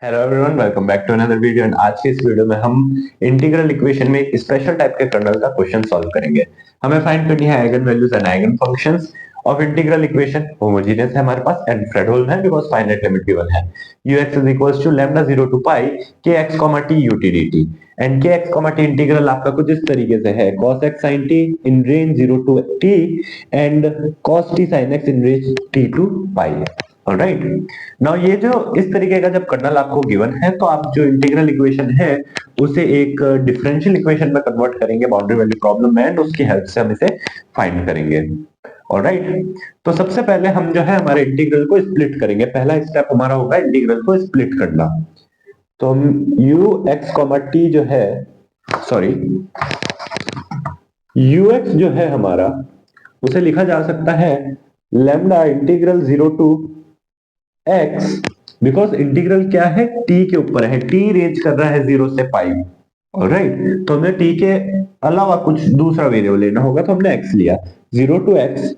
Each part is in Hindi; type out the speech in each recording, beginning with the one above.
Hello everyone, welcome back to another video. And आज के इस वीडियो में हम इंटीग्रल इक्वेशन में एक स्पेशल टाइप के कर्नल का क्वेश्चन सॉल्व करेंगे। हमें फाइंड करनी है eigenvalues and eigenfunctions of integral equation. Homogeneous है हमारे पास एंड फ्रेडहोल्म है बिकॉज़ फाइनाइट लिमिट गिवन है। ux is equals to lambda 0 to pi kx t ut dt। And kx t integral आपका कुछ इस तरीके से है cos x sin t in range 0 to t and cos t sin x in range t to pi. Alright, now ये जो इस तरीके का जब कर्नल आपको गिवन है तो आप जो इंटीग्रल इक्वेशन है उसे एक डिफरेंशियल इक्वेशन में कन्वर्ट करेंगे बाउंड्री वैल्यू प्रॉब्लम में, एंड उसकी हेल्प से हम इसे फाइंड करेंगे। ऑलराइट, तो सबसे पहले हम जो है हमारे इंटीग्रल को स्प्लिट करेंगे। पहला स्टेप हमारा होगा इंटीग्रल को स्प्लिट करना। तो हम ux, t जो है सॉरी ux जो है हमारा उसे लिखा जा सकता है lambda integral 0 to x, because integral क्या है t के ऊपर है, t रेंज कर रहा है 0 से पाई। ऑलराइट, तो हमें t के अलावा कुछ दूसरा वेरिएबल लेना होगा, तो हमने x लिया। 0 to x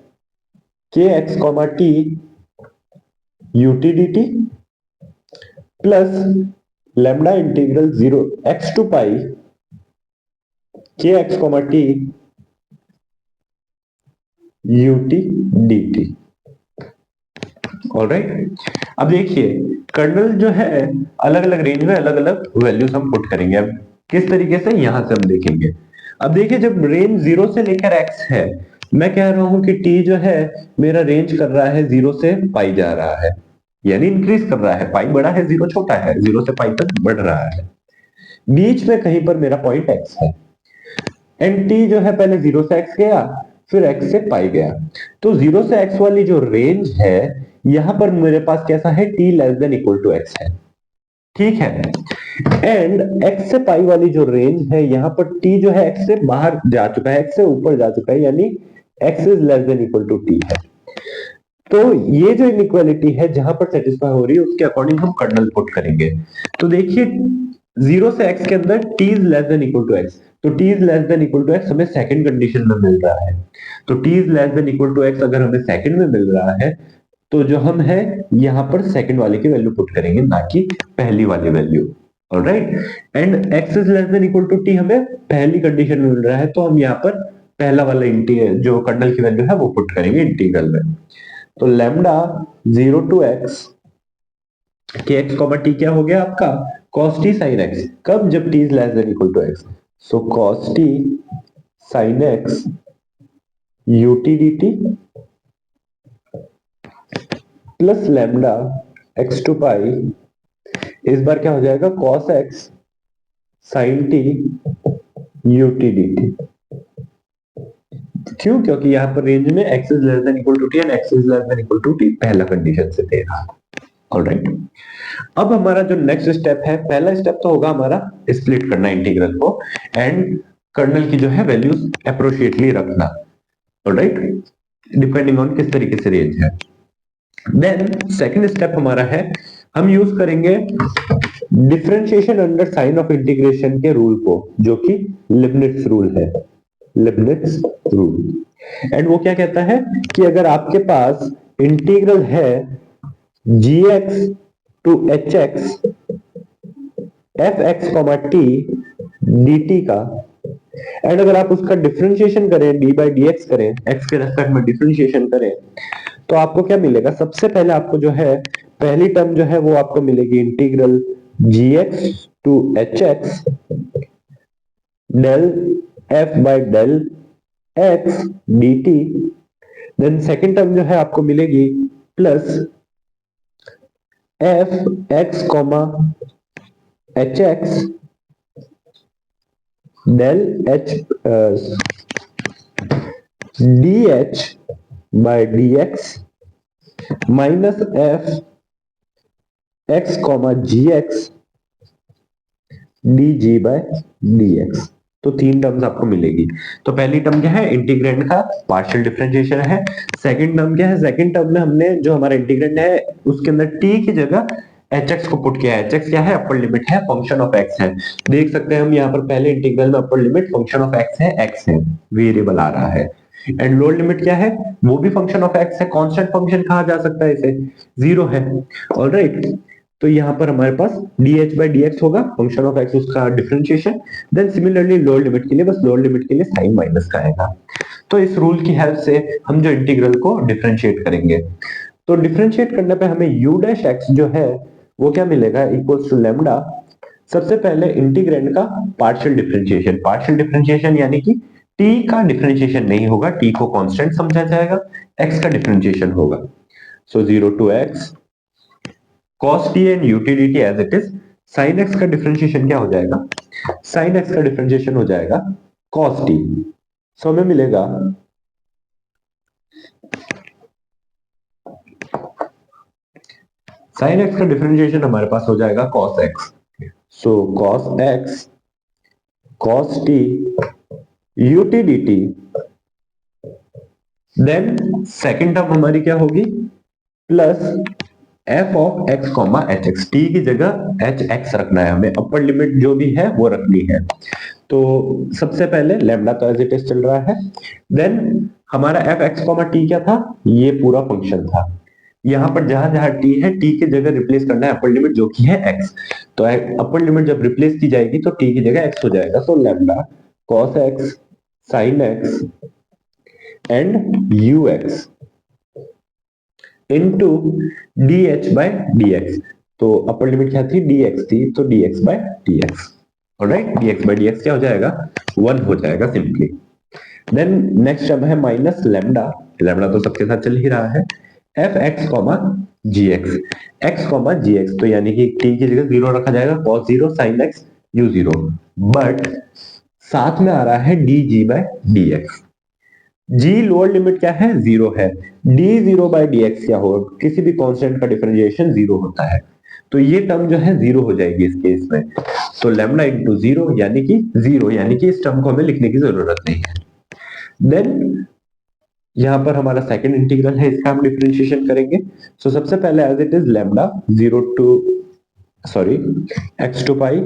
kx t ut dt plus lambda integral 0 x to pi kx t ut dt। Alright, अब देखिए कर्नल जो है अलग अलग रेंज में अलग अलग वैल्यूज हम पुट करेंगे। अब किस तरीके से, यहां से हम देखेंगे। अब देखिए जब रेंज 0 से लेकर x है, मैं कह रहा हूं कि t जो है मेरा रेंज कर रहा है 0 से पाई जा रहा है, यानी इंक्रीज कर रहा है। पाई बड़ा है, 0 छोटा है, 0 से पाई तक बढ़ रहा है। बीच में कहीं पर मेरा पॉइंट x है एंड t जो है पहले 0 से x गया फिर x से पाई गया। तो 0 से x वाली जो रेंज है यहां पर मेरे पास कैसा है, t less than equal to x है। ठीक है, एंड x से पाई वाली जो रेंज है यहां पर t जो है x से बाहर जा चुका है, x से ऊपर जा चुका है, यानी x is less than equal to t है। तो ये जो इनइक्वालिटी है जहां पर सेटिस्फाई हो रही है उसके अकॉर्डिंग हम कर्नल पुट करेंगे। तो देखिए 0 से x के अंदर t is less than equal to x, तो t is less than equal to x हमें सेकंड कंडीशन में मिल रहा है। तो t is less than equal to x अगर हमें सेकंड में मिल रहा है तो जो हम है यहां पर सेकंड वाले की वैल्यू पुट करेंगे, ना कि पहली वाली वैल्यू। Alright, and x is less than equal to t हमें पहली कंडीशन में मिल रहा है, तो हम यहाँ पर पहला वाला इंटीग्रल जो कर्नल की वैल्यू है वो पुट करेंगे इंटीग्रल में। तो lambda 0 to x kx t क्या हो गया आपका cos t sin x, कब, जब t is less than equal to x। So cos t sin x ut dt plus lambda x to pi, इस बार क्या हो जाएगा cos x sin t ut dt। क्यों, क्योंकि यहाँ पर रेंज में x is less than equal to t and x is less than equal to t पहला कंडीशन से दे रहा है। ऑलराइट, अब हमारा जो नेक्स्ट स्टेप है, पहला स्टेप तो होगा हमारा स्प्लिट करना इंटीग्रल को एंड कर्नल की जो है वैल्यूज अप्रोप्रिएटली रखना। ऑलराइट, डिपेंडिंग ऑन किस तरीके से रेंज है। देन सेकंड स्टेप हमारा है, हम यूज करेंगे differentiation under sign of integration के रूल को, जो कि लिबनिट्ज रूल है। लिबनिट्ज रूल, एंड वो क्या कहता है कि अगर आपके पास इंटीग्रल है gx to hx fx t dt का, एंड अगर आप उसका डिफरेंशिएशन करें d बाई dx करें, x के रेस्पेक्ट में डिफरेंशिएशन करें, तो आपको क्या मिलेगा। सबसे पहले आपको जो है पहली टर्म जो है वो आपको मिलेगी integral gx to hx del f by del x dt। Then second term जो है आपको मिलेगी plus f x hx del h dh by dx minus f x gx dg by dx। तो तीन टर्म्स आपको मिलेगी। तो पहली टर्म क्या है, इंटीग्रेंड का पार्शियल डिफरेंशिएशन है। सेकंड टर्म क्या है, सेकंड टर्म में हमने जो हमारा इंटीग्रेंड है उसके अंदर t की जगह hx को पुट किया है। hx क्या है, अपर लिमिट है, फंक्शन ऑफ x है। देख सकते हैं हम यहाँ पर पहले इंटीग्रल में upper limit function of x है, x है, वेरिएबल आ रहा है। एंड लोअर लिमिट क्या है, वो भी फंक्शन ऑफ x है, कांस्टेंट फंक्शन कहा जा सकता है इसे, 0 है। ऑलराइट, तो यहाँ पर हमारे पास dh by dx होगा, फंक्शन ऑफ x उसका differentiation. Then similarly lower limit के लिए बस लोअर लिमिट के लिए साइन माइनस का आएगा। तो इस रूल की हेल्प से हम जो इंटीग्रल को डिफरेंशिएट करेंगे, तो डिफरेंशिएट करने पे हमें u डैश x जो है वो क्या मिलेगा, इक्वल्स टू लैम्डा। सबसे पहले इंटीग्रेंड का पार्शियल डिफरेंशिएशन यानी कि t का डिफरेंशिएशन नहीं होगा, t को कांस्टेंट समझा जाएगा, x का डिफरेंशिएशन होगा। So 0 to x cos t and ut dt as it is. sin x का डिफरेंशिएशन क्या हो जाएगा, sin x का डिफरेंशिएशन हो जाएगा cos t। सो हमें मिलेगा sin x का डिफरेंशिएशन हमारे पास हो जाएगा cos x। So cos x cos t ut dt। Then second term हमारी क्या होगी, plus f of x comma H X. T की जगह एच एक्स रखना है हमें, अपर लिमिट जो भी है वो रखनी है। तो सबसे पहले लैम्डा तो एज इट इज चल रहा है। देन हमारा एफ एक्स कॉमा टी क्या था, ये पूरा फंक्शन था। यहाँ पर जहां जहां टी है, टी की जगह रिप्लेस करना है अपर लिमिट जो कि है एक्स। तो अपर लिमिट जब रिप्लेस की जाएगी तो टी की जगह एक्स हो जाएगा। So lambda cos X sine X and U X into D H by D X. तो अपर लिमिट क्या थी, डी एक्स थी, तो D X by D X. Alright, D X by D x क्या हो जाएगा, 1 हो जाएगा सिंपली। देन नेक्स्ट अब है माइनस लैम्डा, लैम्डा तो सबके साथ चल ही रहा है, एफ एक्स कॉमा जी एक्स, एक्स कॉमा जी एक्स। तो यानी कि टी की जगह 0 रखा जाएगा, cos 0 sin x u 0, but साथ में आ रहा है D G by D X. g lower limit क्या है, 0 है, d0 बाय dx क्या होगा, किसी भी कांस्टेंट का डिफरेंशिएशन 0 होता है। तो ये टर्म जो है 0 हो जाएगी इस केस में। तो लैम्डा इंटू 0 यानी कि 0, यानी कि इस टर्म को हमें लिखने की जरूरत नहीं है। देन यहां पर हमारा सेकंड इंटीग्रल है, इसका हम डिफरेंशिएशन करेंगे। सो सबसे पहले as it is lambda 0 to x to pi,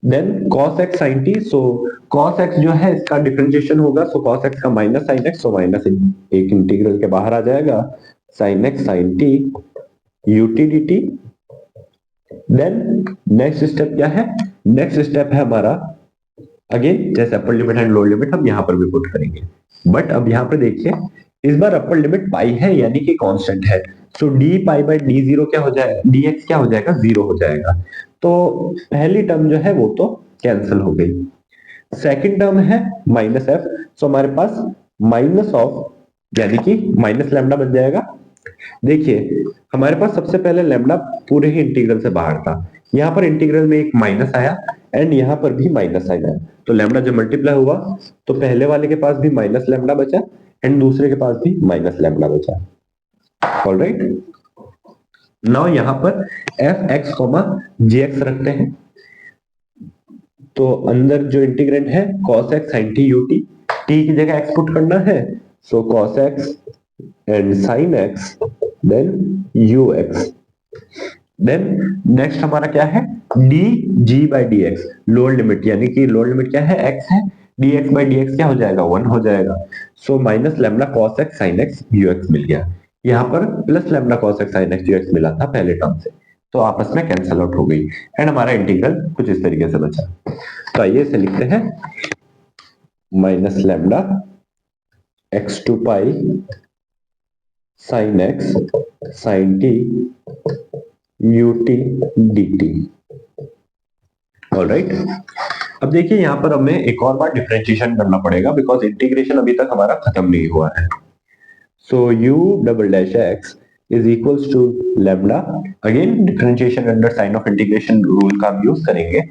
then cos x sin t। So cos x जो है इसका डिफरेंशिएशन होगा, सो cos x का minus sin x, so minus एक इंटीग्रल के बाहर आ जाएगा, sin x sin t ut dt। Then next step क्या है, नेक्स्ट स्टेप है हमारा अगेन जैसे upper limit and lower limit हम यहां पर भी पुट करेंगे। बट अब यहां पर देखिए इस बार अपर लिमिट पाई है यानी कि कांस्टेंट है। So d pi by d zero क्या हो जाएगा, डी एक्स क्या हो जाएगा, 0 हो जाएगा। तो पहली टर्म जो है वो तो कैंसिल हो गई। सेकंड टर्म है माइनस एफ, सो हमारे पास माइनस ऑफ यानी कि माइनस लैम्डा बन जाएगा। देखिए हमारे पास सबसे पहले लैम्डा पूरे ही इंटीग्रल से बाहर था, यहाँ पर इंटीग्रल में एक माइनस आया एंड यहाँ पर भी माइनस आया। तो लैम्डा जब मल्टीप्लाई हुआ तो पहले वाले के पास भी माइनस लैम्डा बचा एंड दूसरे के पास भी माइनस लैम्डा बचा। ऑलराइट, नाउ यहाँ पर एफ एक्स कॉमा जी एक्स रखते हैं। तो अंदर जो इंटीग्रेंड है cos x sin t ut, t की जगह x पुट करना है, so cos x and sin x then ux। Then next हमारा क्या है, D G by D X, lower limit यानी कि लोअर लिमिट क्या है, x है, dx बाई dx क्या हो जाएगा, 1 हो जाएगा। So minus lambda cos x sin x ux मिल गया। यहाँ पर plus lambda cos x sin x ux मिला था पहले टर्म से, तो आपस में कैंसल आउट हो गई एंड हमारा इंटीग्रल कुछ इस तरीके से बचा। तो आइए इसे लिखते हैं, minus lambda X to pi sine X sine T U T dt। Alright, अब देखिए यहाँ पर हमें एक और बार डिफरेंशिएशन करना पड़ेगा बिकॉज इंटीग्रेशन अभी तक हमारा खत्म नहीं हुआ है। So u double dash x is equals to lambda, again differentiation under sign of integration rule का हम यूज करेंगे।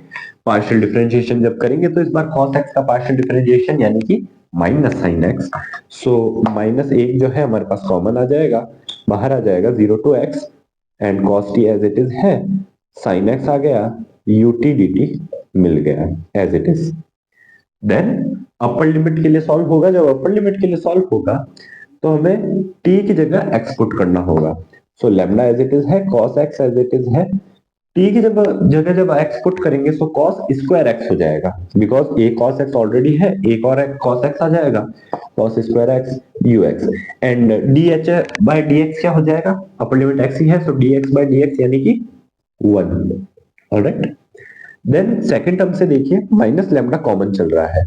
पार्शियल डिफरेंशिएशन जब करेंगे तो इस बार cos x का पार्शियल डिफरेंशिएशन यानी कि माइनस साइन एक्स। सो माइनस एक जो है हमारे पास कॉमन आ जाएगा, बाहर आ जाएगा 0 to x and cos t as it is है, sin x आ गया, ut dt मिल गया as it is. Then upper limit के लिए सॉल्व होगा, जब अपर लिमिट के लिए सॉल्व होगा तो हमें t की जगह x पुट करना होगा। So lambda as it is है, cos x as it is है, टी की जगह जब एक्स पुट करेंगे तो कॉस स्क्वायर एक्स हो जाएगा, because a cos x already है, एक और कॉस एक्स आ जाएगा, cos square x u x, and d h by D x क्या हो जाएगा, अपर लिमिट एक्स ही है, so d x by D x यानी कि 1। ऑलराइट, देन सेकेंड टर्म से देखिए माइनस लैम्डा कॉमन चल रहा है,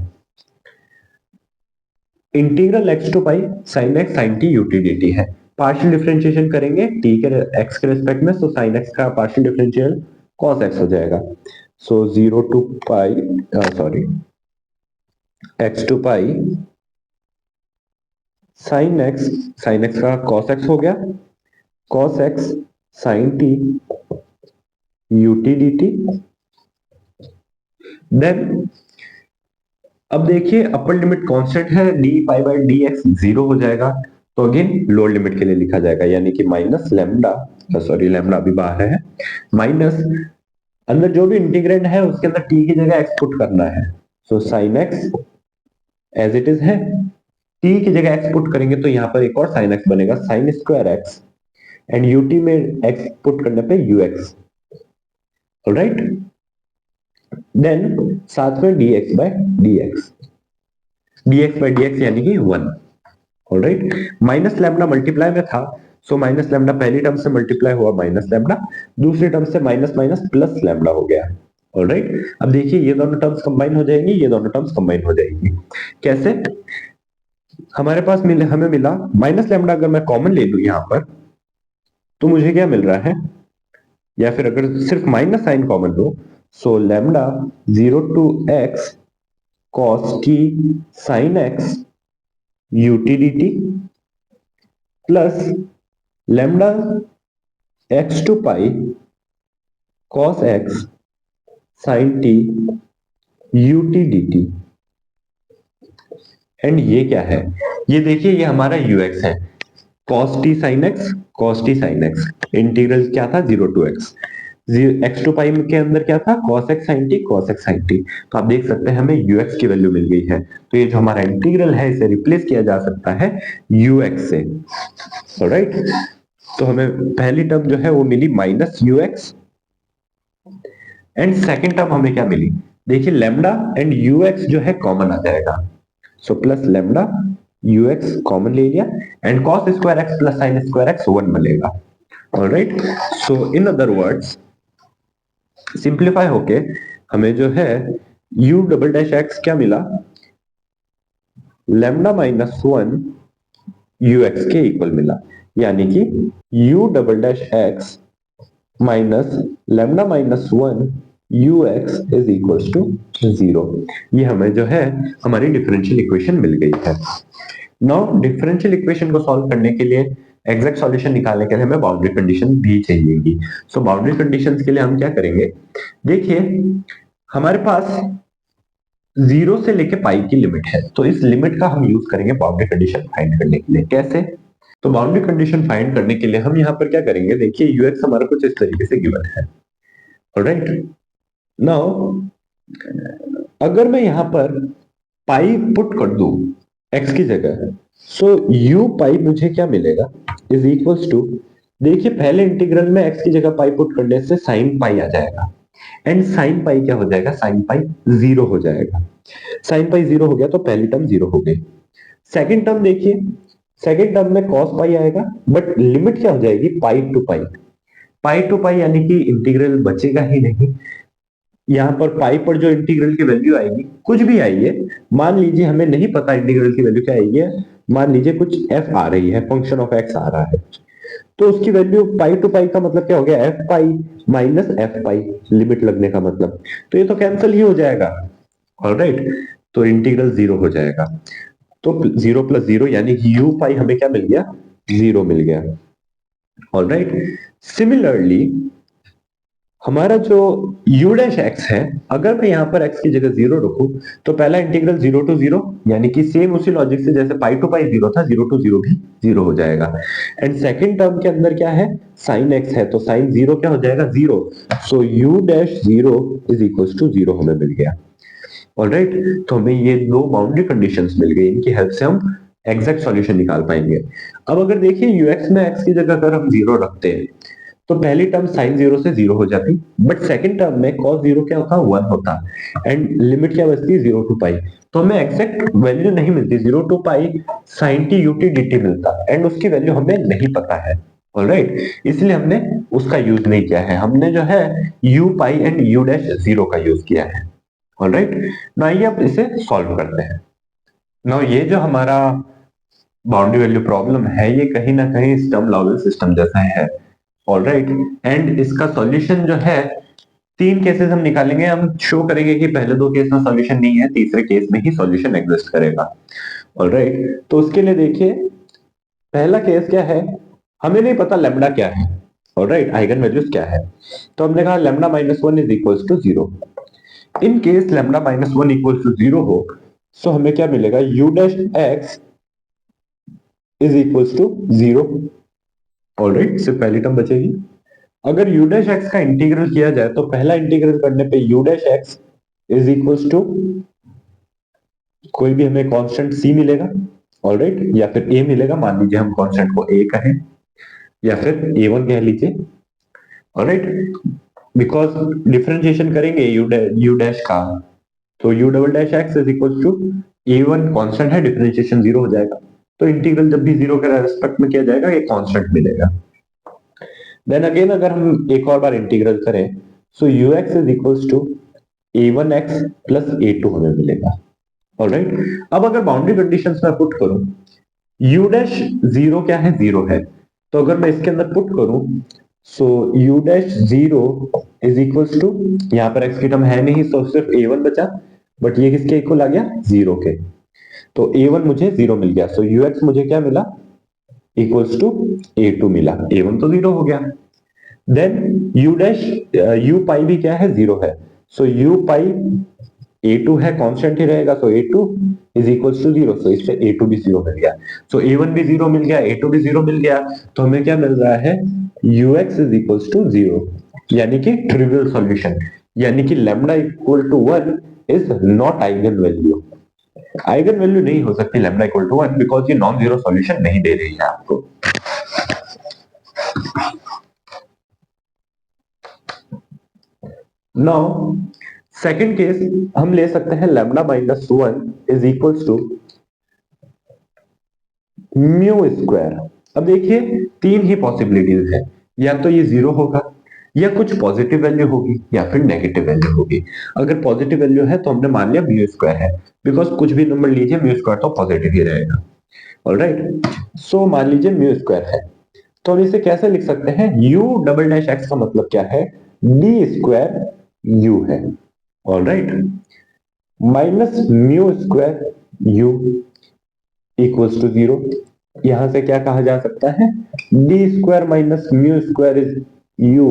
integral X to pi sine X sine T U T D T है, पार्शियल डिफरेंशिएशन करेंगे टी के एक्स के रिस्पेक्ट में, सो साइन एक्स का पार्शियल डिफरेंशियल कॉस एक्स हो जाएगा, so 0 to pi sorry X to pi sine X का कॉस एक्स हो गया, cos X sine T U T D T. Then अब देखिए अपर लिमिट कांस्टेंट है, D pi by D X 0 हो जाएगा, तो अगेन लोअर लिमिट के लिए लिखा जाएगा, यानी कि माइनस लैम्डा, सॉरी लैम्डा अभी बाहर है, माइनस अंदर जो भी इंटीग्रेंड है उसके अंदर टी की जगह एक्स पुट करना है, so sine X as it is है, टी की जगह एक्स पुट करेंगे तो यहाँ पर एक और साइन एक्स बनेगा, sine square X, and U T में एक्स पुट करने पे यू एक्स। ऑलराइट, देन साथ में dx by dx, dx by dx यानी कि 1। ऑलराइट, माइनस लैम्डा मल्टीप्लाई में था, सो माइनस लैम्डा पहली टर्म से मल्टीप्लाई हुआ माइनस लैम्डा, दूसरी टर्म से माइनस माइनस प्लस लैम्डा हो गया। ऑलराइट, अब देखिए ये दोनों टर्म्स कंबाइन हो जाएंगी, ये दोनों टर्म्स कंबाइन हो जाएंगी। कैसे? हमारे पास हमें मिला माइनस लैम्डा, अगर मैं कॉमन ले लू यहां पर तो मुझे क्या मिल रहा है, या फिर अगर सिर्फ माइनस साइन कॉमन लो, so lambda 0 to X cos T sine X U T D T plus lambda X to pi cos X sine T U T D T. And ये क्या है, ये देखिए ये हमारा यूएक्स है, cos T sine X, integral क्या था 0 to X, X to pi के अंदर क्या था, cos x sin t cos x sin t, तो आप देख सकते हैं हमें ux की वैल्यू मिल गई है, तो ये जो हमारा इंटीग्रल है इसे रिप्लेस किया जा सकता है ux से। ऑलराइट, तो हमें पहली टर्म जो है वो मिली minus ux, and second term हमें क्या मिली, देखिए लैम्डा एंड ux जो है कॉमन आ जाएगा, so plus lambda ux common ले लिया, and cos square x plus sign square x 1 मिलेगा। Alright, so in other words simplify होके हमें जो है u डबल डैश एक्स क्या मिला, लैम्डा माइनस 1 यू एक्स के इक्वल मिला, यानी कि u double dash X minus lambda minus 1 U x is equal to 0। ये हमें जो है हमारी डिफरेंशियल इक्वेशन मिल गई है। नाउ डिफरेंशियल इक्वेशन को सॉल्व करने के लिए एग्जैक्ट सॉल्यूशन निकालने के लिए हमें बाउंड्री कंडीशन भी चाहिएगी। सो बाउंड्री कंडीशंस के लिए हम क्या करेंगे, देखिए हमारे पास 0 से लेके पाई की लिमिट है, तो इस लिमिट का हम यूज करेंगे बाउंड्री कंडीशन फाइंड करने के लिए। कैसे? तो बाउंड्री कंडीशन फाइंड करने के लिए हम यहाँ पर क्या करेंगे, देखिए यूएक्स हमारा कुछ इस तरीके से गिवन है। ऑलराइट, नाउ अगर मैं यहाँ पर पाई पुट कर दूं एक्स की जगह, सो यू पाई मुझे क्या मिलेगा, इज इक्वल्स टू, देखिए पहले इंटीग्रल में एक्स की जगह पाई पुट करने से साइन पाई आ जाएगा, एंड साइन पाई क्या हो जाएगा, साइन पाई 0 हो जाएगा, साइन पाई 0 हो गया तो पहली टर्म 0 हो गई। सेकंड टर्म देखिए, सेकंड टर्म में कॉस पाई आएगा, बट लिमिट क्या हो जाएगी, पाई टू पाई, पाई टू पाई यानी कि इंटीग्रल बचेगा ही नहीं। यहाँ पर पाई पर जो इंटीग्रल की वैल्यू आएगी, कुछ भी आई है, मान लीजिए हमें नहीं पता इंटीग्रल की वैल्यू क्या आएगी, मान लीजिए कुछ एफ आ रही है, फंक्शन ऑफ एक्स आ रहा है, तो उसकी वैल्यू पाई टू पाई का मतलब क्या हो गया, एफ पाई माइनस एफ पाई, लिमिट लगने का मतलब, तो ये तो कैंसिल ही हो जाएगा। ऑलराइट, तो इंटीग्रल 0 हो जाएगा, तो 0 प्लस 0 यानी यू पाई हमें क्या मिल गया, 0 मिल गया। ऑलराइट, सिमिलरली हमारा जो u डैश एक्स है, अगर मैं यहाँ पर x की जगह 0 रखूं तो पहला इंटीग्रल 0 टू 0, यानी कि सेम उसी लॉजिक से जैसे पाई टू पाई 0 था, 0 टू 0 भी 0 हो जाएगा। एंड सेकंड टर्म के अंदर क्या है, साइन x है, तो साइन 0 क्या हो जाएगा, 0, so u dash 0 is equal to 0 हमें मिल गया। ऑलराइट, तो हमें ये दो बाउंड्री कंडीशंस मिल गई, इनकी हेल्प से हम एग्जैक्ट सॉल्यूशन निकाल पाएंगे। अब अगर देखिए ux में x की जगह अगर हम 0 रखते हैं तो पहली टर्म साइन जीरो से जीरो हो जाती, बट सेकंड टर्म में कॉस जीरो क्या होता, वन होता, एंड लिमिट क्या बचती, जीरो टू पाई। तो हमें एग्जैक्ट वैल्यू नहीं मिलती, zero to pi sine T U T D T मिलता, एंड उसकी वैल्यू हमें नहीं पता है। ऑलराइट, इसलिए हमने उसका यूज नहीं किया है, हमने जो है you pi and you dash zero का यूज किया है। ऑलराइट, ना आइए अब इसे सॉल्व करते हैं। ना ये जो हमारा बाउंड्री वैल्यू प्रॉब्लम है, ये कहीं ना कहीं स्टर्म लॉवेल सिस्टम जैसा है। ऑलराइट, एंड इसका सॉल्यूशन जो है, तीन केसेस हम निकालेंगे, हम शो करेंगे कि पहले दो केस में सॉल्यूशन नहीं है, तीसरे केस में ही सॉल्यूशन एग्जिस्ट करेगा। ऑलराइट, तो उसके लिए देखिए, पहला केस क्या है, हमें नहीं पता लैम्डा क्या है। ऑलराइट, आइगन वैल्यूज क्या है, तो हमने कहा lambda minus one is equal to zero. In case lambda minus one equal to zero हो, सो हमें क्या मिलेगा, u dash x is equal to zero. Alright, सिर्फ पहली टर्म बचेगी। अगर यू डैश एक्स का इंटीग्रल किया जाए, तो पहला इंटीग्रल करने पे u dash x is equal to कोई भी हमें कांस्टेंट सी मिलेगा। ऑलराइट, या फिर ए मिलेगा, मान लीजिए हम कांस्टेंट को ए कहें, या फिर ए वन कह लीजिए। ऑलराइट, बिकॉज डिफरेंशिएशन करेंगे यू डैश का, तो u double dash x is equal to a one constant है, डिफरेंशिएशन जीरो हो जाएगा, तो इंटीग्रल जब भी जीरो के रेस्पेक्ट में किया जाएगा, ये कांस्टेंट मिलेगा। देन अगेन अगर हम एक और बार इंटीग्रल करें, so u x is equal to a one x plus a two हमें मिलेगा। ऑलराइट, अब अगर बाउंड्री कंडीशंस में पुट करूं, यू डैश जीरो क्या है, जीरो है, तो अगर मैं इसके अंदर पुट करूं, so u dash zero is equal to, यहां पर एक्स की टर्म है नहीं, तो सिर्फ ए वन बचा, बट ये किसके इक्वल आ गया, जीरो के, तो ए वन मुझे जीरो मिल गया, सो यू एक्स मुझे क्या मिला, इक्वल्स टू ए टू मिला, ए वन तो जीरो हो गया। Then u dash u pi भी क्या है, जीरो है, so u pi a two है, कांस्टेंट ही रहेगा, so a two is equal to zero, so इससे ए टू भी जीरो मिल गया, सो ए वन भी जीरो मिल गया, ए टू भी जीरो मिल गया, तो हमें क्या मिल रहा है, u x is equal to zero, यानी कि ट्रिवियल सॉल्यूशन, यानी कि lambda equal to one is not eigenvalue. Eigenvalue नहीं हो सकती lambda equal to one, because ये नॉन जीरो सॉल्यूशन नहीं दे रही है आपको। नाउ सेकंड केस हम ले सकते हैं, lambda minus one is equal to mu square. अब देखिए तीन ही पॉसिबिलिटीज है, या तो ये जीरो होगा, या कुछ पॉजिटिव वैल्यू होगी, या फिर नेगेटिव वैल्यू होगी। अगर पॉजिटिव वैल्यू है तो हमने मान लिया म्यू स्क्वायर है, बिकॉज कुछ भी नंबर लीजिए म्यू स्क्वायर तो पॉजिटिव ही रहेगा। ऑलराइट, सो मान लीजिए म्यू स्क्वायर है, तो हम इसे कैसे लिख सकते हैं, u डबल डैश एक्स का मतलब क्या है, डी स्क्वायर यू है। Alright, minus mu square u equals to zero, यहां से क्या कहा जा सकता है, D square minus mu square is u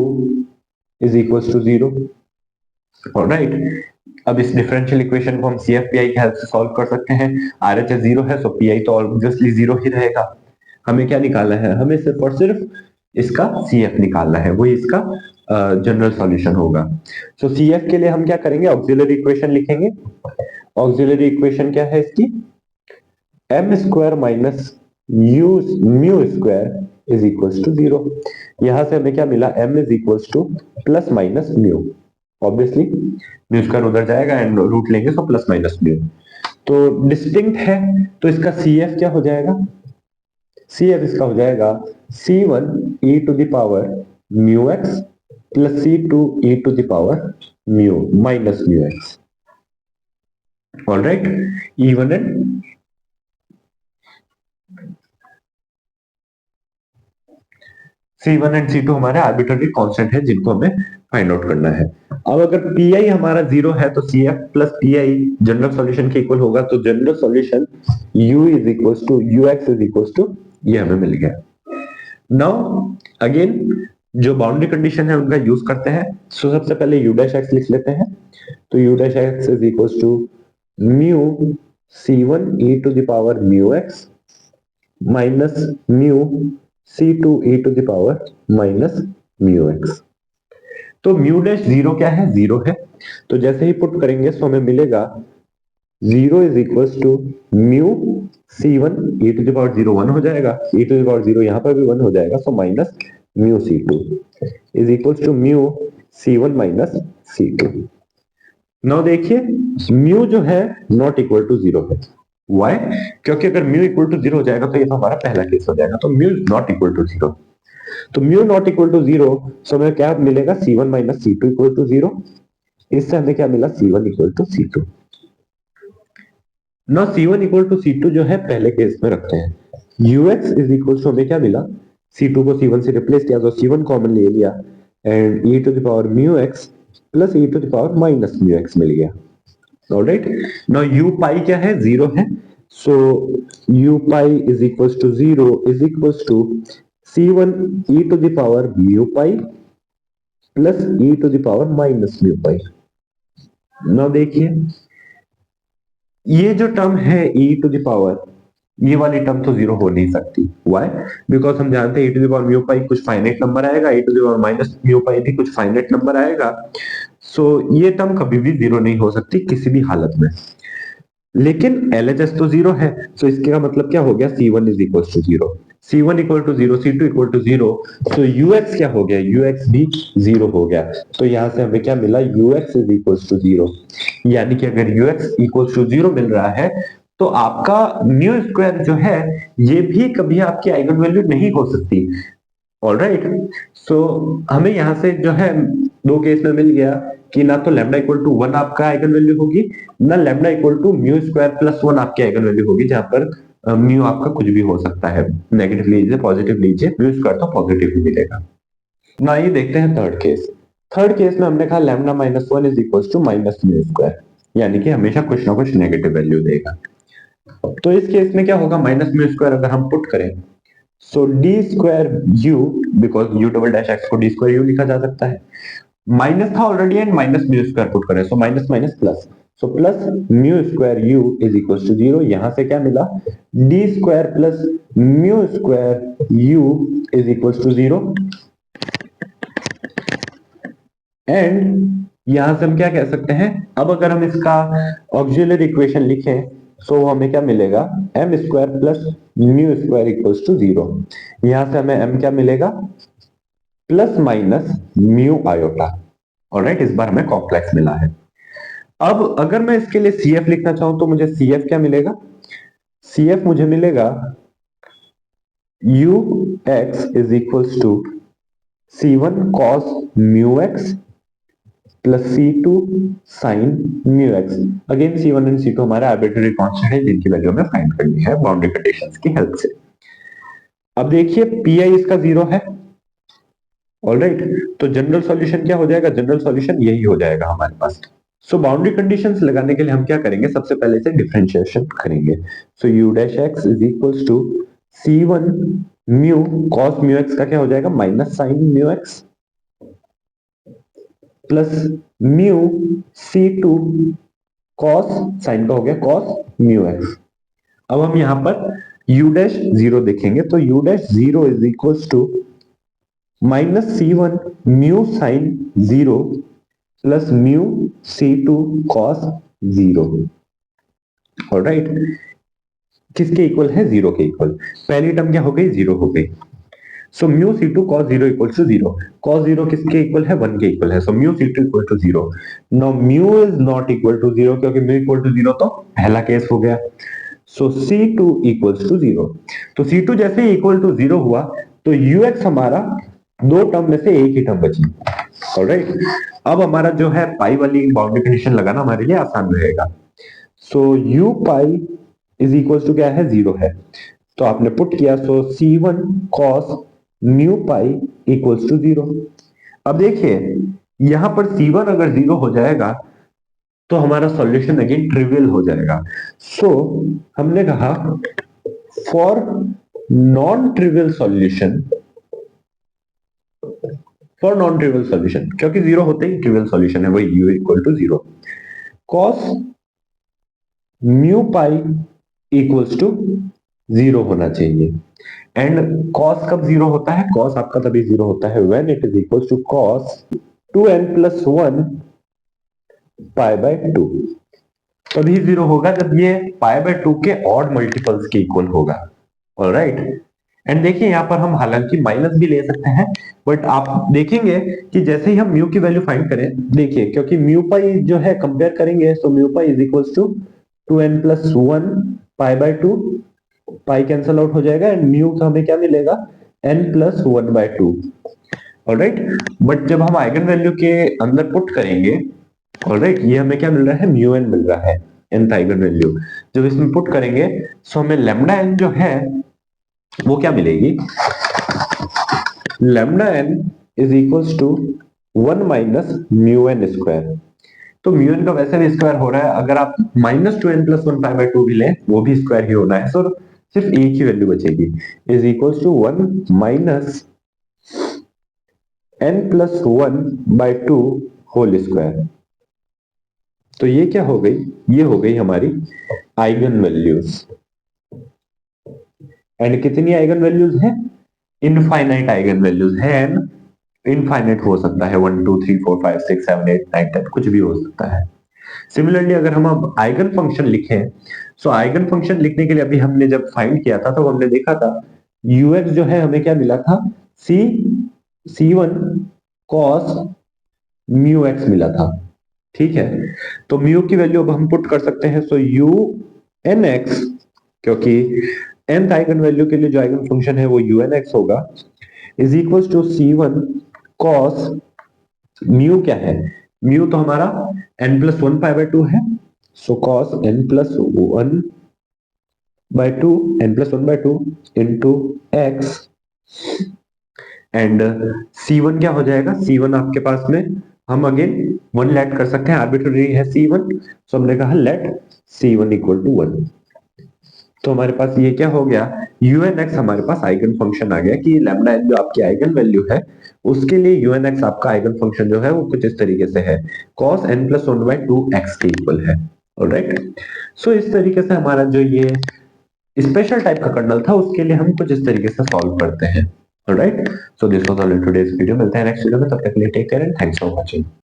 is equals to zero. Alright, अब इस डिफरेंशियल इक्वेशन को हम सी एफ पी आई की हेल्प से सॉल्व कर सकते हैं। आर एच एस जीरो है, सो पी आई तो ऑब्वियसली जीरो ही रहेगा। हमें क्या निकालना है, हमें सिर्फ और सिर्फ इसका सी एफ निकालना है, वही इसका जनरल सॉल्यूशन होगा। सो सी एफ के लिए हम क्या करेंगे, ऑक्सिलरी इक्वेशन लिखेंगे। ऑक्सिलरी इक्वेशन क्या है इसकी, m square minus u mu square is equal to zero. यहां से हमें क्या मिला, m is equal to plus minus mu, obviously mu square उधर जाएगा एंड रूट लेंगे, सो प्लस माइनस म्यू। तो डिस्टिंक्ट है, तो इसका सी एफ क्या हो जाएगा, सी एफ इसका हो जाएगा c one e to the power mu x plus c two e to the power mu minus mu x. Alright, e one and C1 and C2 हमारे आर्बिट्ररी कांस्टेंट है, जिनको हमें फाइंड आउट करना है। अब अगर Pi हमारा जीरो है, तो CF plus Pi general solution के इक्वल होगा, तो general solution U is equal to UX is equal to, ये हमें मिल गया। नाउ अगेन जो बाउंड्री कंडीशन है उनका यूज करते हैं। सो सबसे पहले U डैश x लिख लेते हैं, तो U dash x is equal to mu C1 e to the power mu x minus mu C2 e to the power minus mu x. तो म्यू डैश जीरो क्या है, जीरो है, तो जैसे ही पुट करेंगे तो हमें मिलेगा zero is equal to mu C1 e to the power zero one हो जाएगा, e to the power zero यहां पर भी वन हो जाएगा, so minus mu C2 is equal to mu C1 minus C2। Now देखिए म्यू जो है नॉट इक्वल टू जीरो है। वाई? क्योंकि अगर म्यू इक्वल टू जीरो हो जाएगा तो ये तो हमारा पहला केस हो जाएगा, तो mu is not equal to zero. तो mu not equal to zero, so हमें क्या मिलेगा C1 minus C2 equal to zero. इससे हमें क्या मिला C1 इक्वल टू C2। ना C1 इक्वल टू C2 जो है पहले केस में रखते हैं। ux इज इक्वल टू हमें क्या मिला, C2 को C1 से रिप्लेस किया तो C1 कॉमन ले लिया and e to the power mu x plus e to the power minus mu x मिल गया। ऑलराइट, नाउ u पाई क्या है, जीरो है, so u pi is equal to zero is equal to C1 e to the power mu pi plus e to the power minus mu pi. Now देखिए ये जो टर्म है e टू द पावर, ये वाली टर्म तो जीरो हो नहीं सकती। व्हाई? बिकॉज हम जानते हैं e to the power mu pi कुछ फाइनाइट नंबर आएगा, e to the power minus mu pi भी कुछ फाइनाइट नंबर आएगा, सो ये टर्म कभी भी जीरो नहीं हो सकती किसी भी हालत में। लेकिन LHS तो जीरो है, तो इसके का मतलब क्या हो गया, C1 is equal to zero, C1 equal to zero, C2 equal to zero, तो UX क्या हो गया, UX भी जीरो हो गया। तो यहां से हमें क्या मिला, UX is equal to zero. यानी कि अगर UX इक्वल टू जीरो मिल रहा है तो आपका म्यू स्क्वायर जो है ये भी कभी आपकी आइगन वैल्यू नहीं हो सकती। ऑलराइट, सो हमें यहां से जो है दो केस में मिल गया कि ना तो लैम्डा इक्वल टू वन आपका आइगन वैल्यू होगी, ना lambda equal to mu square plus one आपकी आइगन वैल्यू होगी, जहां पर म्यू आपका कुछ भी हो सकता है, नेगेटिव लीजिए पॉजिटिव लीजिए, म्यू स्क्वायर तो पॉजिटिव ही मिलेगा। ना ये देखते हैं थर्ड केस। थर्ड केस में हमने कहा lambda minus one is equal to minus mu square, यानी कि हमेशा कुछ ना कुछ नेगेटिव वैल्यू देगा। तो इस केस में क्या होगा, माइनस म्यू स्क्वायर अगर हम पुट करें, so d square u, because u double dash x को डी स्क्वायर यू लिखा जा सकता है, माइनस था already and minus mu square put करें, so minus minus plus, so plus mu square u is equal to zero. यहां से क्या मिला, d square plus mu square u is equal to zero. And यहां से हम क्या कह सकते हैं, अब अगर हम इसका ऑक्सिलरी इक्वेशन लिखें सो हमें क्या मिलेगा, m square plus mu square equals to zero. यहां से हमें एम क्या मिलेगा, plus minus mu iota. Alright, इस बार हमें कॉम्प्लेक्स मिला है। अब अगर मैं इसके लिए CF लिखना चाहूं तो मुझे CF क्या मिलेगा, CF मुझे मिलेगा u x is equals to C1 cos mu x plus C2 sin mu x. Again C1 and C2 हमारा आर्बिट्रेरी कांस्टेंट है जिनकी वैल्यू हमें फाइंड करनी है बाउंड्री कंडीशंस की हेल्प से। अब देखिए Pi इसका जीरो है। ऑलराइट, तो जनरल सॉल्यूशन क्या हो जाएगा, जनरल सॉल्यूशन यही हो जाएगा हमारे पास। सो बाउंड्री कंडीशंस लगाने के लिए हम क्या करेंगे, सबसे पहले से डिफरेंशिएशन करेंगे। So u dash x is equals to C1 mu cos mu x का क्या हो जाएगा, minus sine mu x plus mu C2 cos sine का हो गया कॉस म्यू एक्स। अब हम यहां पर u डैश जीरो देखेंगे तो u dash zero is equals to minus C1 mu sine zero plus mu C2 cos zero. Alright, किसके इक्वल है, जीरो के इक्वल। पहली टर्म क्या हो गई, जीरो हो गई। So mu C2 cos zero equal to zero, cos zero किसके इक्वल है, वन के इक्वल है, so mu C2 equal to zero. No mu is not equal to zero, क्योंकि म्यू इक्वल टू जीरो तो पहला केस हो गया, सो C2 इक्वल्स टू जीरो। तो C2 जैसे ही इक्वल टू जीरो हुआ तो UX हमारा दो टर्म में से एक ही टर्म बची। ऑलराइट, अब हमारा जो है पाई वाली बाउंड्री कंडीशन लगाना हमारे लिए आसान रहेगा। So u pi is equal to क्या है, जीरो है, तो आपने पुट किया, so C1 cos mu pi equals to zero. अब देखिए यहां पर C1 अगर जीरो हो जाएगा तो हमारा सॉल्यूशन अगेन ट्रिवियल हो जाएगा। सो हमने कहा for non trivial solution, for non trivial solution, क्योंकि जीरो होते ही ट्रिवियल सॉल्यूशन है वही u equal to zero, cos mu pi equals to zero होना चाहिए। एंड cos कब जीरो होता है, cos आपका तभी जीरो होता है when it is equal to cos 2n plus 1 pi by 2। तभी जीरो होगा जब ये पाई बाय 2 के ऑड मल्टीपल्स के इक्वल होगा। ऑलराइट, एंड देखिए यहाँ पर हम हालांकि माइनस भी ले सकते हैं, बट आप देखेंगे कि जैसे ही हम म्यू की वैल्यू फाइंड करें, देखिए क्योंकि म्यू पाई जो है कंपेयर करेंगे, तो mu pi is equals to 2n plus 1 pi by 2, pi cancel out हो जाएगा एंड म्यू का हमें क्या मिलेगा, n plus 1 by 2। Alright, but जब हम आइगन वैल्यू के अंदर पुट करेंगे, ऑलराइट, ये हमें क्या मिल रहा है, म्यू एन मिल रहा है, nth आइगन वैल्यू। जब इसमें पुट करेंगे तो हमें लेमडा एन जो है वो क्या मिलेगी, lambda n is equals to 1 minus mu n square. तो म्यू एन का वैसे भी स्क्वायर हो रहा है, अगर आप minus 2n plus 1 pi by 2 भी लें वो भी स्क्वायर ही होना है, सो सिर्फ एक ही वैल्यू बचेगी, is equals to 1 minus n plus 1 by 2 whole square. तो ये क्या हो गई, ये हो गई हमारी आइगन वैल्यूज। एंड कितनी आइगन वैल्यूज है, इनफाइनाइट आइगन वैल्यूज है, एंड इनफाइनाइट हो सकता है, 1 2 3 4 5 6 7 8 9 10 कुछ भी हो सकता है। सिमिलरली अगर हम अब आइगन फंक्शन लिखें, सो आइगन फंक्शन लिखने के लिए अभी हमने जब फाइंड किया था तो हमने देखा था ux जो है हमें क्या मिला था, c1 cos म्यू x मिला था, ठीक है। तो म्यू की वैल्यू अब हम पुट कर सकते हैं, सो यू एन एक्स, क्योंकि nth आइगन वैल्यू के लिए जो आइगन फंक्शन है वो यू एन एक्स होगा, is equal to c1 cos mu क्या है, म्यू तो हमारा n प्लस 1 पाई बाय 2 है, so cos n plus 1 by 2, n plus 1 by 2 into x, and c1 क्या हो जाएगा, c1 आपके पास में हम अगेन 1 लेट कर सकते हैं, आर्बिट्ररी है c1, सो हमने कहा लेट c1 इक्वल टू 1। तो हमारे पास ये क्या हो गया, unx हमारे पास आइगन फंक्शन आ गया कि लैम्डा n जो आपकी आइगन वैल्यू है उसके लिए unx आपका आइगन फंक्शन जो है वो कुछ इस तरीके से है, cos n plus 1 bye 2x के इक्वल है। ऑलराइट, सो इस तरीके से हमारा जो ये स्पेशल टाइप का कर्नल था उसके लिए हम कुछ इस तरीके से सॉल्व करते हैं। Alright, so this was all in today's video, मिलते हैं नेक्स्ट वीडियो में, तब तक के लिए take care and thanks for watching.